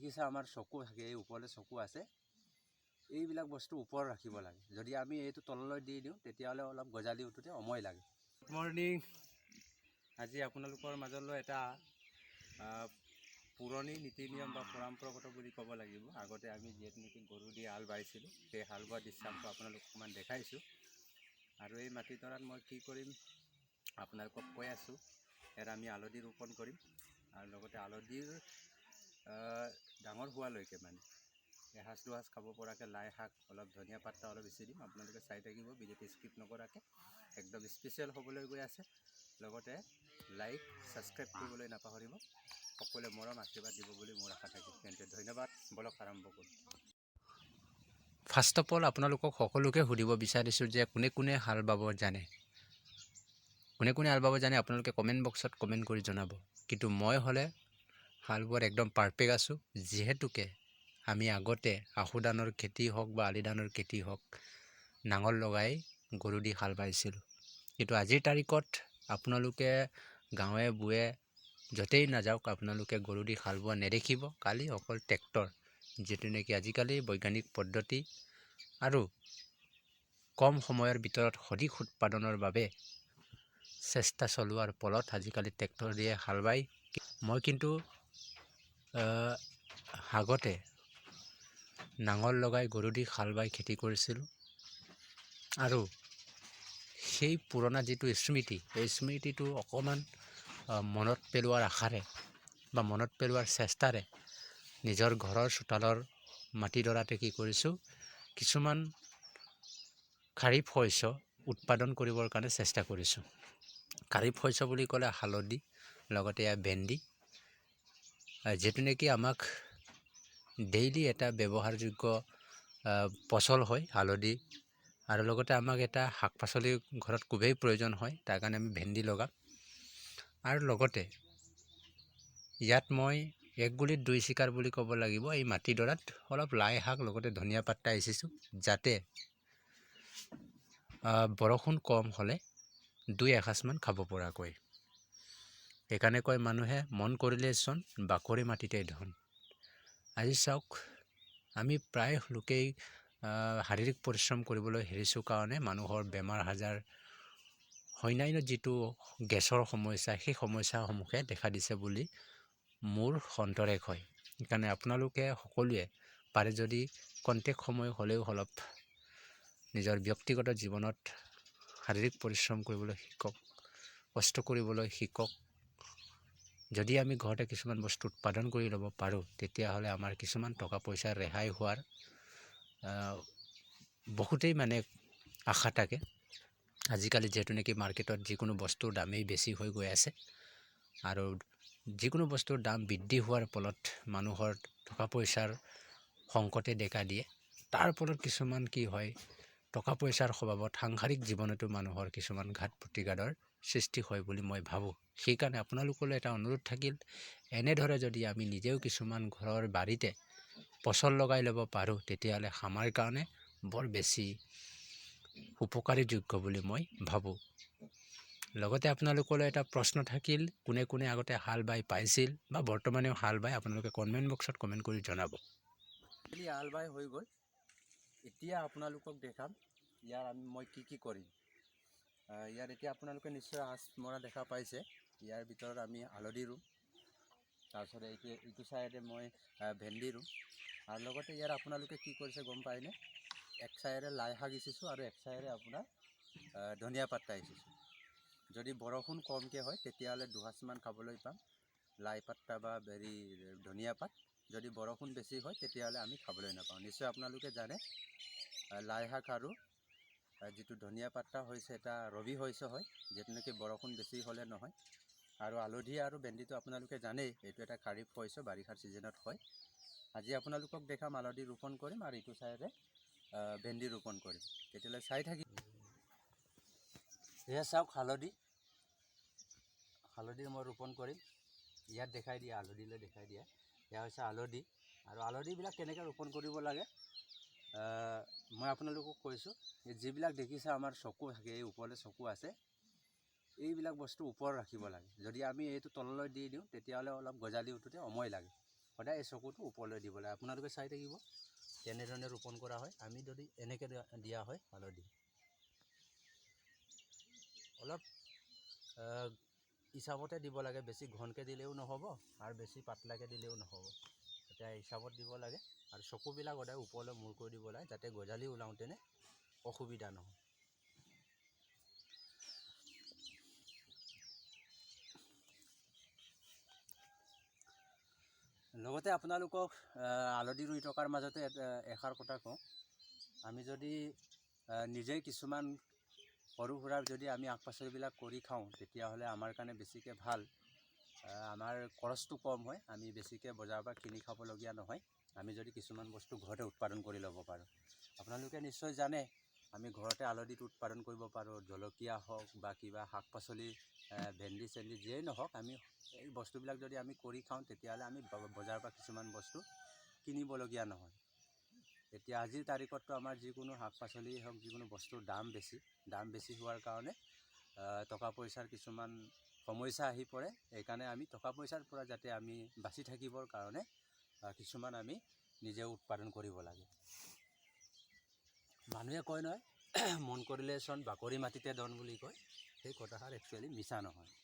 দেখিছে আমাৰ চকু থাকে, এই ওপৰলৈ চকু আছে, এইবিলাক বস্তু ওপৰত ৰাখিব লাগে। যদি আমি এইটো তললৈ দি দিওঁ তেতিয়াহ'লে অলপ গজালি উঠোঁতে সময় লাগে। Good morning. আজি আপোনালোকৰ মাজলৈ এটা পুৰণি নীতি নিয়ম বা পৰম্পৰাগত বুলি ক'ব লাগিব। আগতে আমি যিহেতু নেকি গৰু দি হাল বাইছিলোঁ, সেই হাল বোৱা দৃশ্যাংশ আপোনালোকক অকণমান দেখাইছোঁ। আৰু এই মাটিডৰাত মই কি কৰিম আপোনালোকক কৈ আছোঁ। ইয়াত আমি হালধি ৰোপণ কৰিম আৰু লগতে হালধিৰ ডাঙৰ হোৱালৈকে মানে এসাঁজ দুসাঁজ খাব পৰাকৈ লাই শাক, অলপ ধনিয়া পাতা অলপ বেছি দিম। আপোনালোকে চাই থাকিব, ভিডিঅ'টো স্কিপ নকৰাকৈ। একদম স্পেচিয়েল হ'বলৈ গৈ আছে। লগতে লাইক ছাবস্ক্ৰাইব কৰিবলৈ নাপাহৰিব। সকলোৱে মৰম আশীৰ্বাদ দিব বুলি মোৰ আশা থাকিল। তেন্তে ধন্যবাদ। বলক আৰম্ভ কৰোঁ। ফাৰ্ষ্ট অফ অল আপোনালোকক সকলোকে সুধিব বিচাৰিছোঁ যে কোনে কোনে হাল বাব জানে। কোনে কোনে হাল বাব জানে আপোনালোকে কমেণ্ট বক্সত কমেণ্ট কৰি জনাব। কিন্তু মই হ'লে হাল বোৱাত একদম পাৰফেক্ট আছোঁ। যিহেতুকে আমি আগতে আহু ধানৰ খেতি হওক বা আলি ধানৰ খেতি হওক নাঙল লগাই গৰু দি হাল বাইছিলোঁ। কিন্তু আজিৰ তাৰিখত আপোনালোকে গাঁৱে বুৱে য'তেই নাযাওক আপোনালোকে গৰু দি হাল বোৱা নেদেখিব। কালি অকল ট্ৰেক্টৰ, যিটো নেকি আজিকালি বৈজ্ঞানিক পদ্ধতি আৰু কম সময়ৰ ভিতৰত সঠিক উৎপাদনৰ বাবে চেষ্টা চলোৱাৰ ফলত আজিকালি ট্ৰেক্টৰ দিয়ে হাল বায়। মই কিন্তু আগতে নাঙল লগাই গৰু দি হাল বাই খেতি কৰিছিলোঁ। আৰু সেই পুৰণা যিটো স্মৃতি, এই স্মৃতিটো অকণমান মনত পেলোৱাৰ আশাৰে বা মনত পেলোৱাৰ চেষ্টাৰে নিজৰ ঘৰৰ চোতালৰ মাটিডৰাতে কি কৰিছোঁ, কিছুমান খাৰিফ শস্য উৎপাদন কৰিবৰ কাৰণে চেষ্টা কৰিছোঁ। খাৰিফ শস্য বুলি ক'লে হালধি, লগতে ভেন্দি, যিটো নেকি আমাক ডেইলি এটা ব্যৱহাৰযোগ্য ফচল হয় হালধি। আৰু লগতে আমাক এটা শাক পাচলি ঘৰত খুবেই প্ৰয়োজন হয়, তাৰ কাৰণে আমি ভেন্দি লগাম। আৰু লগতে ইয়াত মই এক গুলিত দুই চিকাৰ বুলি ক'ব লাগিব। এই মাটিডৰাত অলপ লাই শাক লগতে ধনিয়া পাতা সিঁচিছোঁ, যাতে বৰষুণ কম হ'লে দুই এসাঁজমান খাব পৰাকৈ। সেইকাৰণে কয় মানুহে মন কৰিলে চোন বাকৰি মাটিতে ধন। আজি চাওক, আমি প্ৰায় লোকেই শাৰীৰিক পৰিশ্ৰম কৰিবলৈ হেৰিছোঁ কাৰণে মানুহৰ বেমাৰ আজাৰ, অন্যান্য যিটো গেছৰ সমস্যা, সেই সমস্যাসমূহে দেখা দিছে বুলি মোৰ সন্তোষ হয়। সেইকাৰণে আপোনালোকে সকলোৱে পাৰে যদি কণ্টেক্ট সময় হ'লেও অলপ নিজৰ ব্যক্তিগত জীৱনত শাৰীৰিক পৰিশ্ৰম কৰিবলৈ শিকক, কষ্ট কৰিবলৈ শিকক। যদি আমি ঘৰতে কিছুমান বস্তু উৎপাদন কৰি ল'ব পাৰোঁ, তেতিয়াহ'লে আমাৰ কিছুমান টকা পইচা ৰেহাই হোৱাৰ বহুতেই মানে আশা থাকে। আজিকালি যিহেতু নেকি মাৰ্কেটত যিকোনো বস্তুৰ দামেই বেছি হৈ গৈ আছে, আৰু যিকোনো বস্তুৰ দাম বৃদ্ধি হোৱাৰ ফলত মানুহৰ টকা পইচাৰ সংকটে দেখা দিয়ে। তাৰ ফলত কিছুমান কি হয়, টকা পইচাৰ স্বভাৱত সাংসাৰিক জীৱনতো মানুহৰ কিছুমান ঘাত প্ৰতিঘাতৰ সৃষ্টি হয় বুলি মই ভাবোঁ। সেইকাৰণে আপোনালোকলৈ এটা অনুৰোধ থাকিল, এনেদৰে যদি আমি নিজেও কিছুমান ঘৰৰ বাৰীতে ফচল লগাই ল'ব পাৰোঁ, তেতিয়াহ'লে আমাৰ কাৰণে বৰ বেছি উপকাৰীযোগ্য বুলি মই ভাবোঁ। লগতে আপোনালোকলৈ এটা প্ৰশ্ন থাকিল, কোনে কোনে আগতে হাল বাই পাইছিল বা বৰ্তমানেও হাল বাই, আপোনালোকে কমেণ্ট বক্সত কমেণ্ট কৰি জনাব। হাল বাই হৈ গ'ল, এতিয়া আপোনালোকক দেখাম ইয়াৰ মই কি কৰিম। ইয়াত এতিয়া আপোনালোকে নিশ্চয় আঁচ মৰা দেখা পাইছে। ইয়াৰ ভিতৰত আমি হালধি ৰুম, তাৰপিছত এইটো চাইডে মই ভেন্দি ৰুম। আৰু লগতে ইয়াত আপোনালোকে কি কৰিছে গম পায়নে, এক চাইডে লাই শাক সিঁচিছোঁ আৰু এক চাইডে আপোনাৰ ধনিয়া পাতা সিঁচিছোঁ। যদি বৰষুণ কমকৈ হয় তেতিয়াহ'লে দুসাঁজমান খাবলৈ পাম লাই পাতা বা ধনিয়া পাত। যদি বৰষুণ বেছি হয় তেতিয়াহ'লে আমি খাবলৈ নাপাওঁ। নিশ্চয় আপোনালোকে জানে লাই শাক আৰু যিটো ধনিয়া পাতা হৈছে এটা ৰবি শস্য হয়, যিটো নেকি বৰষুণ বেছি হ'লে নহয়। আৰু হালধি আৰু ভেন্দিটো আপোনালোকে জানেই, এইটো এটা খাৰিফ শস্য, বাৰিষাৰ ছিজনত হয়। আজি আপোনালোকক দেখাম হালধি ৰোপণ কৰিম আৰু ইটো চাইডে ভেন্দি ৰোপণ কৰিম। তেতিয়াহ'লে চাই থাকি এয়া চাওক, হালধি মই ৰোপণ কৰিম। ইয়াত দেখাই দিয়া, হালধিলৈ দেখাই দিয়া, এয়া হৈছে হালধি। আৰু হালধিবিলাক কেনেকৈ ৰোপণ কৰিব লাগে মই আপোনালোকক কৈছোঁ। যিবিলাক দেখিছে আমাৰ চকু থাকে, এই ওপৰলৈ চকু আছে, এইবিলাক বস্তু ওপৰত ৰাখিব লাগে। যদি আমি এইটো তললৈ দি দিওঁ তেতিয়াহ'লে অলপ গজালি উঠোঁতে সময় লাগে। সদায় এই চকুটো ওপৰলৈ দিব লাগে। আপোনালোকে চাই থাকিব কেনেধৰণে ৰোপণ কৰা হয়। আমি যদি এনেকৈ দিয়া হয় হালধি অলপ হিচাপতে দিব লাগে, বেছি ঘনকৈ দিলেও নহ'ব আৰু বেছি পাতলাকৈ দিলেও নহ'ব। এতিয়া হিচাপত দিব লাগে আৰু চকুবিলাক সদায় ওপৰলৈ মূৰ কৰি দিব লাগে, যাতে গজালি ওলাওঁতেনে অসুবিধা নহয়। লগতে আপোনালোকক হালধি ৰুই থকাৰ মাজতে এষাৰ কথা কওঁ, আমি যদি নিজেই কিছুমান সৰু সুৰা যদি আমি শাক পাচলিবিলাক কৰি খাওঁ, তেতিয়াহ'লে আমাৰ কাৰণে বেছিকৈ ভাল। আমাৰ খৰচটো কম হয়, আমি বেছিকৈ বজাৰৰ পৰা কিনি খাবলগীয়া নহয়। আমি যদি কিছুমান বস্তু ঘৰতে উৎপাদন কৰি ল'ব পাৰোঁ। আপোনালোকে নিশ্চয় জানে আমি ঘৰতে হালধিটো উৎপাদন কৰিব পাৰোঁ। জলকীয়া হওক বা কিবা শাক পাচলি, ভেন্দি চেন্দি যিয়েই নহওক, আমি এই বস্তুবিলাক যদি আমি কৰি খাওঁ, তেতিয়াহ'লে আমি বজাৰৰ পৰা কিছুমান বস্তু কিনিবলগীয়া নহয়। এতিয়া আজিৰ তাৰিখততো আমাৰ যিকোনো শাক পাচলি হওক, যিকোনো বস্তুৰ দাম বেছি হোৱাৰ কাৰণে টকা পইচাৰ কিছুমান সমস্যা আহি পৰে। সেইকাৰণে আমি টকা পইচাৰ পৰা যাতে আমি বাচি থাকিবৰ কাৰণে কিছুমান আমি নিজে উৎপাদন কৰিব লাগে। মানুহে কয় নহয়, মন কৰিলে চোন বাকৰি মাটিতে ধন বুলি কয়। সেই কথাষাৰ একচুৱেলি মিছা নহয়।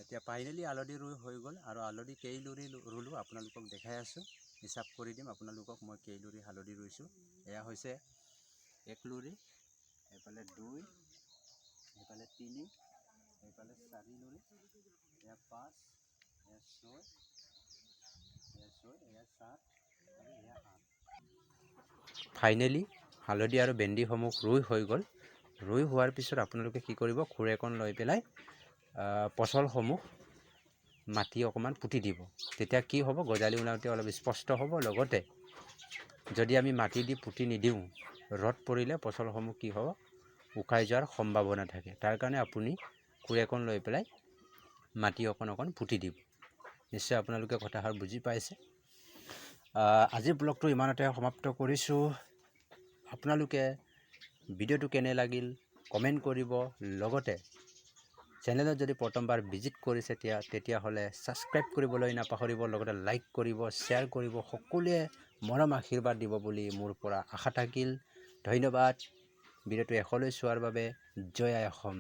এতিয়া ফাইনেলি হালধি ৰুই হৈ গ'ল আৰু হালধি কেইলুৰি ৰুলোঁ আপোনালোকক দেখাই আছোঁ। হিচাপ কৰি দিম আপোনালোকক মই কেইলুৰি হালধি ৰুইছোঁ। এয়া হৈছে 1 লুৰি, এইফালে 2, এইফালে 3, এইফালে 4 লুৰি, এয়া 5, এয়া 6, এয়া 7 আৰু এয়া 8। ফাইনেলি হালধি আৰু ভেন্দিসমূহ ৰুই হৈ গ'ল। ৰুই হোৱাৰ পিছত আপোনালোকে কি কৰিব, খুৰেকণ লৈ পেলাই পচলসমূহ মাটি অকণমান পুতি দিব। তেতিয়া কি হ'ব, গজালি ওলাওঁতে অলপ স্পষ্ট হ'ব। লগতে যদি আমি মাটি দি পুতি নিদিওঁ, ৰ'দ পৰিলে পচলসমূহ কি হ'ব, শুকাই যোৱাৰ সম্ভাৱনা থাকে। তাৰ কাৰণে আপুনি খুৰেকণ লৈ পেলাই মাটি অকণ পুতি দিব। নিশ্চয় আপোনালোকে কথাষাৰ বুজি পাইছে। আজিৰ ব্লগটো ইমানতে সমাপ্ত কৰিছোঁ। আপোনালোকে ভিডিঅ'টো কেনে লাগিল কমেণ্ট কৰিব। লগতে চেনেলত যদি প্ৰথমবাৰ ভিজিট কৰিছে তেতিয়াহ'লে ছাবস্ক্ৰাইব কৰিবলৈ নাপাহৰিব। লগতে লাইক কৰিব, শ্বেয়াৰ কৰিব। সকলোৱে মৰম আশীৰ্বাদ দিব বুলি মোৰ পৰা আশা থাকিল। ধন্যবাদ ভিডিঅ'টো শেষলৈ চোৱাৰ বাবে। জয় আই অসম।